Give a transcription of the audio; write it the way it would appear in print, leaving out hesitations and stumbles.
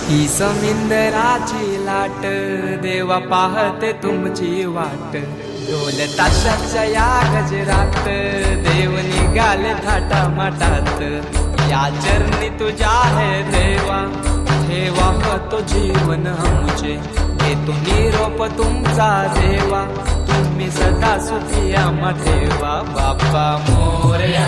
ही समिंदराची लाट देवा पाहते तुमची वाट, ढोल ताशाच्या या गजरात देव निघाले थाटा माटात। या चरणी तुझ्या है देवा, ठेवा तो जीवन आमचे, घेतो निरोप तुमचा देवा, तुम्ही सदा सुखी आम्हा ठेवा। बाप्पा मोरया।